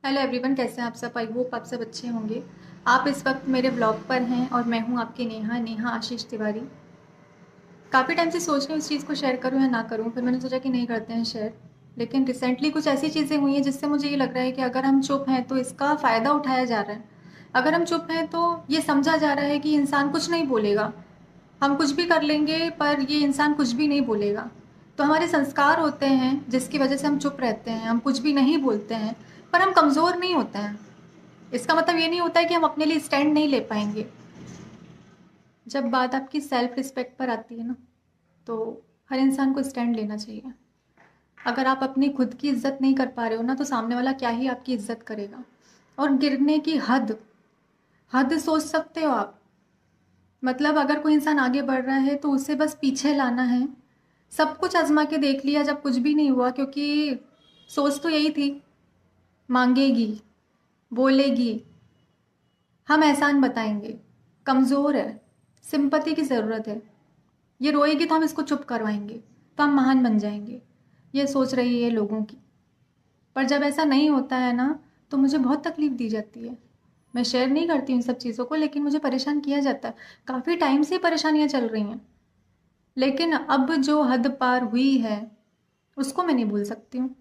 Hello everyone, कैसे हैं आप सब। आई होप आप सब अच्छे होंगे। आप इस वक्त मेरे ब्लॉग पर हैं और मैं हूं आपकी नेहा नेहा आशीष तिवारी। काफ़ी टाइम से सोच रही हूँ इस चीज़ को शेयर करूँ या ना करूँ, फिर मैंने सोचा कि नहीं करते हैं शेयर। लेकिन रिसेंटली कुछ ऐसी चीज़ें हुई हैं जिससे मुझे ये लग रहा है कि अगर हम चुप हैं तो इसका फ़ायदा उठाया जा रहा है। अगर हम चुप हैं तो ये समझा जा रहा है कि इंसान कुछ नहीं बोलेगा, हम कुछ भी कर लेंगे पर ये इंसान कुछ भी नहीं बोलेगा। तो हमारे संस्कार होते हैं जिसकी वजह से हम चुप रहते हैं, हम कुछ भी नहीं बोलते हैं, पर हम कमज़ोर नहीं होते हैं। इसका मतलब ये नहीं होता है कि हम अपने लिए स्टैंड नहीं ले पाएंगे। जब बात आपकी सेल्फ रिस्पेक्ट पर आती है ना, तो हर इंसान को स्टैंड लेना चाहिए। अगर आप अपनी खुद की इज्जत नहीं कर पा रहे हो ना, तो सामने वाला क्या ही आपकी इज्जत करेगा। और गिरने की हद हद सोच सकते हो आप। मतलब अगर कोई इंसान आगे बढ़ रहा है तो उसे बस पीछे लाना है। सब कुछ आजमा के देख लिया, जब कुछ भी नहीं हुआ, क्योंकि सोच तो यही थी, मांगेगी, बोलेगी, हम एहसान बताएंगे, कमज़ोर है, सिंपैथी की ज़रूरत है, ये रोएगी तो हम इसको चुप करवाएंगे, तो हम महान बन जाएंगे। ये सोच रही है लोगों की। पर जब ऐसा नहीं होता है ना, तो मुझे बहुत तकलीफ़ दी जाती है। मैं शेयर नहीं करती हूँ इन सब चीज़ों को, लेकिन मुझे परेशान किया जाता है। काफ़ी टाइम से परेशानियाँ चल रही हैं, लेकिन अब जो हद पार हुई है उसको मैं नहीं भूल सकती हूँ,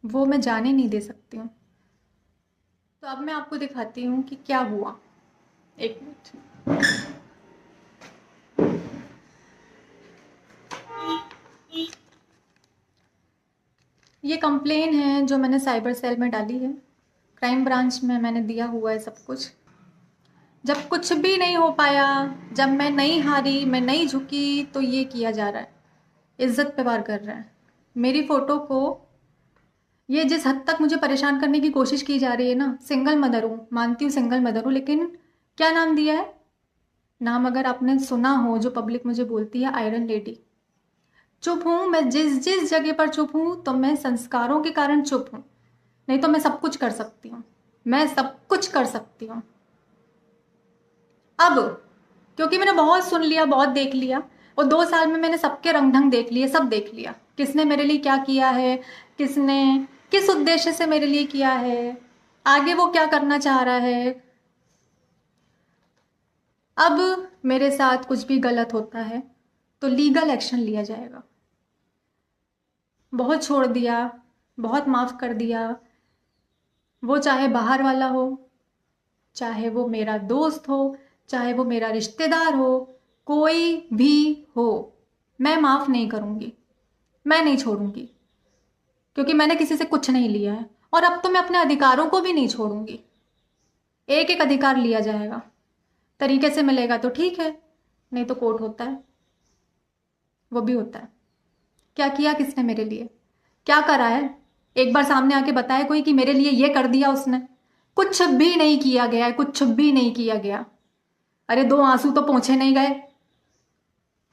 वो मैं जाने नहीं दे सकती हूँ। तो अब मैं आपको दिखाती हूँ कि क्या हुआ। एक मिनट। ये कंप्लेन है जो मैंने साइबर सेल में डाली है, क्राइम ब्रांच में मैंने दिया हुआ है सब कुछ। जब कुछ भी नहीं हो पाया, जब मैं नहीं हारी, मैं नहीं झुकी, तो ये किया जा रहा है, इज्जत पे वार कर रहा है। मेरी फ़ोटो को ये जिस हद तक मुझे परेशान करने की कोशिश की जा रही है ना, सिंगल मदर हूँ, मानती हूँ सिंगल मदर हूँ, लेकिन क्या नाम दिया है। नाम अगर आपने सुना हो, जो पब्लिक मुझे बोलती है, आयरन लेडी। चुप हूँ मैं जिस जिस जगह पर चुप हूँ, तो मैं संस्कारों के कारण चुप हूँ। नहीं तो मैं सब कुछ कर सकती हूँ, मैं सब कुछ कर सकती हूँ। अब क्योंकि मैंने बहुत सुन लिया, बहुत देख लिया, और 2 साल में मैंने सबके रंग ढंग देख लिए, सब देख लिया, किसने मेरे लिए क्या किया है, किसने किस उद्देश्य से मेरे लिए किया है, आगे वो क्या करना चाह रहा है। अब मेरे साथ कुछ भी गलत होता है तो लीगल एक्शन लिया जाएगा। बहुत छोड़ दिया, बहुत माफ़ कर दिया, वो चाहे बाहर वाला हो, चाहे वो मेरा दोस्त हो, चाहे वो मेरा रिश्तेदार हो, कोई भी हो, मैं माफ़ नहीं करूँगी, मैं नहीं छोड़ूंगी, क्योंकि मैंने किसी से कुछ नहीं लिया है। और अब तो मैं अपने अधिकारों को भी नहीं छोड़ूंगी। एक एक अधिकार लिया जाएगा, तरीके से मिलेगा तो ठीक है, नहीं तो कोर्ट होता है, वो भी होता है। क्या किया किसने मेरे लिए, क्या करा है, एक बार सामने आके बताए कोई कि मेरे लिए ये कर दिया उसने। कुछ भी नहीं किया गया है, कुछ भी नहीं किया गया। अरे दो आंसू तो पोंछे नहीं गए।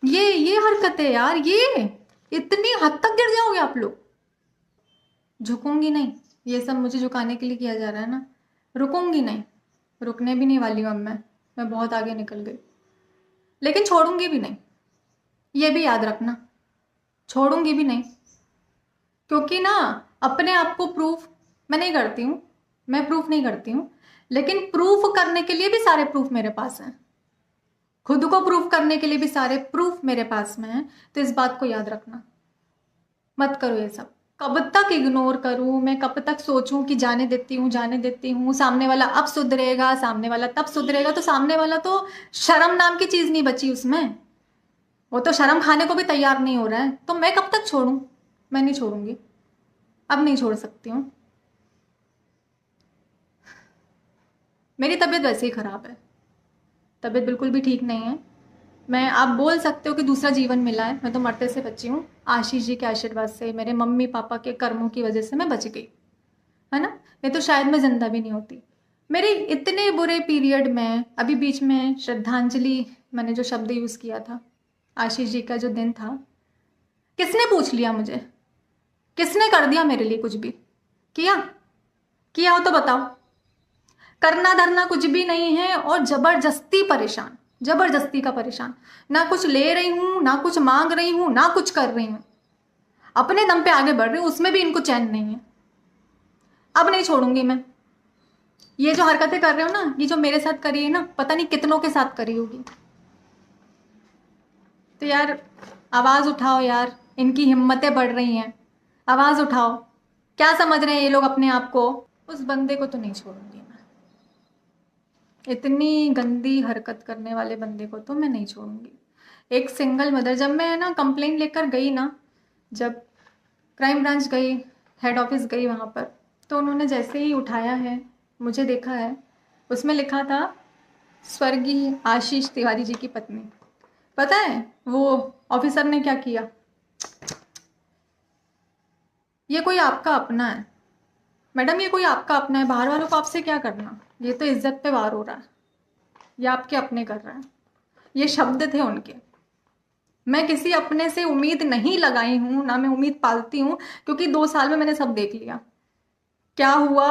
ये हरकत है यार, ये इतनी हद तक गिर जाओगे आप लोग। झुकूंगी नहीं, ये सब मुझे झुकाने के लिए किया जा रहा है ना। रुकूंगी नहीं, रुकने भी नहीं वाली हूँ अब मैं बहुत आगे निकल गई, लेकिन छोड़ूंगी भी नहीं, ये भी याद रखना। छोड़ूंगी भी नहीं, क्योंकि ना, अपने आप को प्रूफ मैं नहीं करती हूँ, मैं प्रूफ नहीं करती हूँ, लेकिन प्रूफ करने के लिए भी सारे प्रूफ मेरे पास हैं, खुद को प्रूफ करने के लिए भी सारे प्रूफ मेरे पास में हैं। तो इस बात को याद रखना, मत करो ये सब। कब तक इग्नोर करूं मैं, कब तक सोचूं कि जाने देती हूँ, जाने देती हूँ, सामने वाला अब सुधरेगा, सामने वाला तब सुधरेगा। तो सामने वाला तो शर्म नाम की चीज नहीं बची उसमें, वो तो शर्म खाने को भी तैयार नहीं हो रहा है, तो मैं कब तक छोड़ूं। मैं नहीं छोड़ूंगी, अब नहीं छोड़ सकती हूँ। मेरी तबीयत वैसे ही खराब है, तबीयत बिल्कुल भी ठीक नहीं है। मैं, आप बोल सकते हो कि दूसरा जीवन मिला है, मैं तो मरते से बची हूँ। आशीष जी के आशीर्वाद से, मेरे मम्मी पापा के कर्मों की वजह से मैं बच गई, है ना। नहीं तो शायद मैं जिंदा भी नहीं होती। मेरे इतने बुरे पीरियड में, अभी बीच में श्रद्धांजलि, मैंने जो शब्द यूज़ किया था, आशीष जी का जो दिन था, किसने पूछ लिया मुझे, किसने कर दिया मेरे लिए कुछ भी किया, किया हो तो बताओ। करना धरना कुछ भी नहीं है, और जबरदस्ती परेशान, जबरदस्ती का परेशान। ना कुछ ले रही हूँ, ना कुछ मांग रही हूँ, ना कुछ कर रही हूँ, अपने दम पे आगे बढ़ रही हूँ, उसमें भी इनको चैन नहीं है। अब नहीं छोड़ूंगी मैं, ये जो हरकतें कर रहे हो ना, ये जो मेरे साथ करी है ना, पता नहीं कितनों के साथ करी होगी। तो यार आवाज उठाओ यार, इनकी हिम्मतें बढ़ रही हैं, आवाज उठाओ। क्या समझ रहे हैं ये लोग अपने आप को? उस बंदे को तो नहीं छोड़ूंगी मैं, इतनी गंदी हरकत करने वाले बंदे को तो मैं नहीं छोड़ूंगी। एक सिंगल मदर, जब मैं ना कंप्लेंट लेकर गई ना, जब क्राइम ब्रांच गई, हेड ऑफिस गई वहाँ पर, तो उन्होंने जैसे ही उठाया है, मुझे देखा है, उसमें लिखा था स्वर्गीय आशीष तिवारी जी की पत्नी। पता है वो ऑफिसर ने क्या किया? ये कोई आपका अपना है मैडम, ये कोई आपका अपना है, बाहर वालों को आपसे क्या करना? ये तो इज्जत पे वार हो रहा है, ये आपके अपने कर रहा है। ये शब्द थे उनके। मैं किसी अपने से उम्मीद नहीं लगाई हूं, ना मैं उम्मीद पालती हूं, क्योंकि 2 साल में मैंने सब देख लिया क्या हुआ।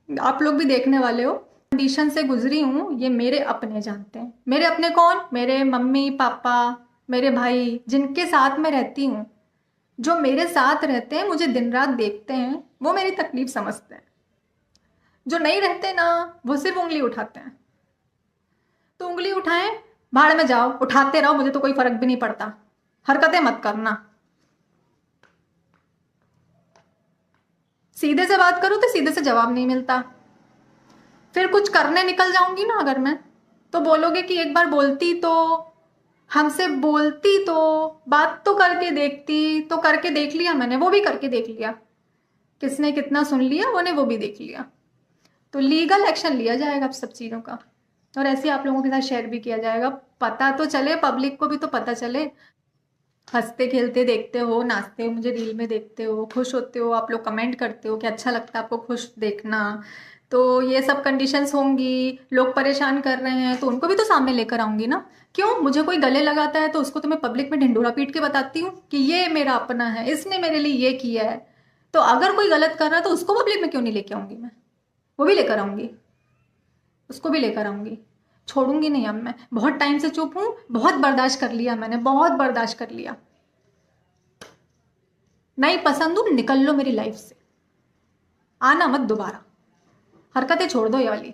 आप लोग भी देखने वाले हो, कंडीशन से गुजरी हूं, ये मेरे अपने जानते हैं। मेरे अपने कौन? मेरे मम्मी पापा, मेरे भाई, जिनके साथ मैं रहती हूँ, जो मेरे साथ रहते हैं, मुझे दिन रात देखते हैं, वो मेरी तकलीफ समझते हैं। जो नहीं रहते ना, वो सिर्फ उंगली उठाते हैं। तो उंगली उठाएं, भाड़ में जाओ, उठाते रहो, मुझे तो कोई फर्क भी नहीं पड़ता। हरकतें मत करना। सीधे से बात करूं तो सीधे से जवाब नहीं मिलता, फिर कुछ करने निकल जाऊंगी ना अगर मैं, तो बोलोगे कि एक बार बोलती तो, हमसे बोलती तो, बात तो करके देखती। तो करके देख लिया मैंने, वो भी करके देख लिया। किसने कितना सुन लिया वो ने वो भी देख लिया। तो लीगल एक्शन लिया जाएगा अब सब चीज़ों का, और ऐसे आप लोगों के साथ शेयर भी किया जाएगा। पता तो चले, पब्लिक को भी तो पता चले। हंसते खेलते देखते हो, नाचते हो, मुझे रील में देखते हो, खुश होते हो, आप लोग कमेंट करते हो कि अच्छा लगता है आपको खुश देखना। तो ये सब कंडीशंस होंगी, लोग परेशान कर रहे हैं, तो उनको भी तो सामने लेकर आऊंगी ना। क्यों? मुझे कोई गले लगाता है तो उसको तो मैं पब्लिक में ढिंडोरा पीट के बताती हूँ कि ये मेरा अपना है, इसने मेरे लिए ये किया है। तो अगर कोई गलत कर रहा है तो उसको पब्लिक में क्यों नहीं लेके आऊंगी मैं? वो भी लेकर आऊंगी, उसको भी लेकर आऊंगी। छोड़ूंगी नहीं अब मैं। बहुत टाइम से चुप हूं, बहुत बर्दाश्त कर लिया मैंने, बहुत बर्दाश्त कर लिया। नहीं पसंद हूं, निकल लो मेरी लाइफ से, आना मत दोबारा। हरकतें छोड़ दो ये वाली।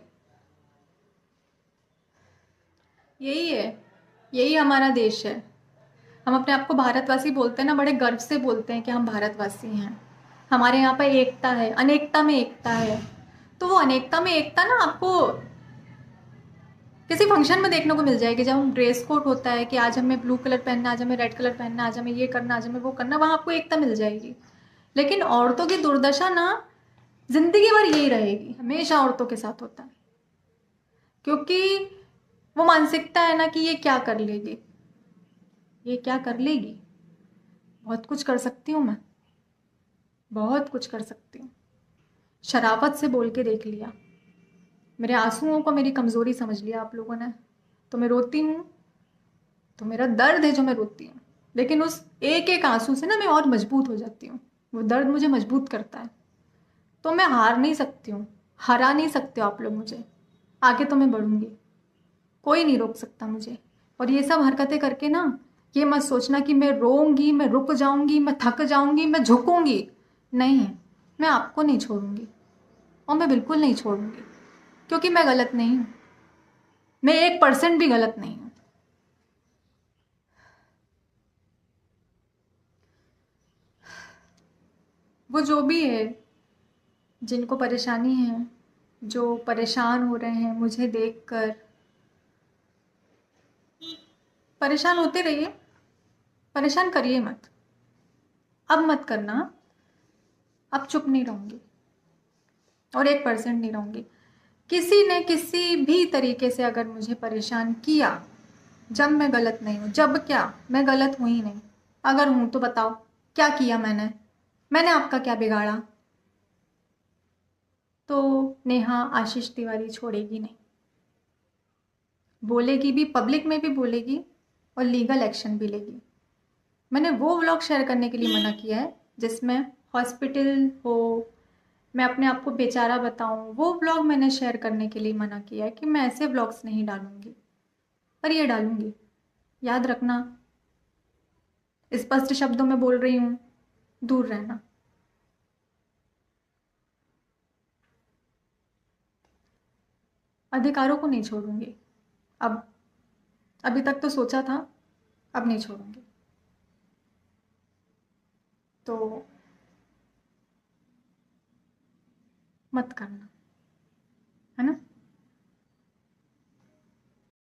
यही है, यही हमारा देश है। हम अपने आप को भारतवासी बोलते हैं ना, बड़े गर्व से बोलते हैं कि हम भारतवासी हैं। हमारे यहाँ पर एकता है, अनेकता में एकता है। तो वो अनेकता में एकता ना आपको किसी फंक्शन में देखने को मिल जाएगी, जब हम ड्रेस कोड होता है कि आज हमें ब्लू कलर पहनना, आज हमें रेड कलर पहनना, आज हमें ये करना, आज हमें वो करना, वहाँ आपको एकता मिल जाएगी। लेकिन औरतों की दुर्दशा ना जिंदगी भर यही रहेगी, हमेशा औरतों के साथ होता है। क्योंकि वो मानसिकता है ना कि ये क्या कर लेगी, ये क्या कर लेगी। बहुत कुछ कर सकती हूँ मैं, बहुत कुछ कर सकती हूँ। शराफत से बोल के देख लिया, मेरे आंसुओं को मेरी कमजोरी समझ लिया आप लोगों ने। तो मैं रोती हूँ, तो मेरा दर्द है जो मैं रोती हूँ, लेकिन उस एक एक आंसू से ना मैं और मजबूत हो जाती हूँ। वो दर्द मुझे मजबूत करता है। तो मैं हार नहीं सकती हूँ, हरा नहीं सकते हो आप लोग मुझे। आगे तो मैं बढ़ूंगी, कोई नहीं रोक सकता मुझे। और ये सब हरकतें करके ना, ये मत सोचना कि मैं रोऊंगी, मैं रुक जाऊंगी, मैं थक जाऊंगी, मैं झुकूंगी। नहीं, मैं आपको नहीं छोड़ूंगी, और मैं बिल्कुल नहीं छोड़ूंगी, क्योंकि मैं गलत नहीं हूँ। मैं 1% भी गलत नहीं हूँ। वो जो भी है, जिनको परेशानी है, जो परेशान हो रहे हैं मुझे देखकर, परेशान होते रहिए, परेशान करिए मत। अब मत करना, अब चुप नहीं रहूंगी, और 1% नहीं रहूंगी। किसी ने किसी भी तरीके से अगर मुझे परेशान किया, जब मैं गलत नहीं हूँ, जब क्या मैं गलत हुई नहीं, अगर हूं तो बताओ क्या किया मैंने? मैंने आपका क्या बिगाड़ा? तो नेहा आशीष तिवारी छोड़ेगी नहीं, बोलेगी भी, पब्लिक में भी बोलेगी, और लीगल एक्शन भी लेगी। मैंने वो व्लॉग शेयर करने के लिए मना किया है जिसमें हॉस्पिटल हो, मैं अपने आप को बेचारा बताऊं, वो व्लॉग मैंने शेयर करने के लिए मना किया है कि मैं ऐसे व्लॉग्स नहीं डालूंगी। पर ये डालूंगी, याद रखना, स्पष्ट शब्दों में बोल रही हूँ, दूर रहना। अधिकारों को नहीं छोड़ूंगी। अब अभी तक तो सोचा था, अब नहीं छोड़ूंगी। तो मत करना, है ना।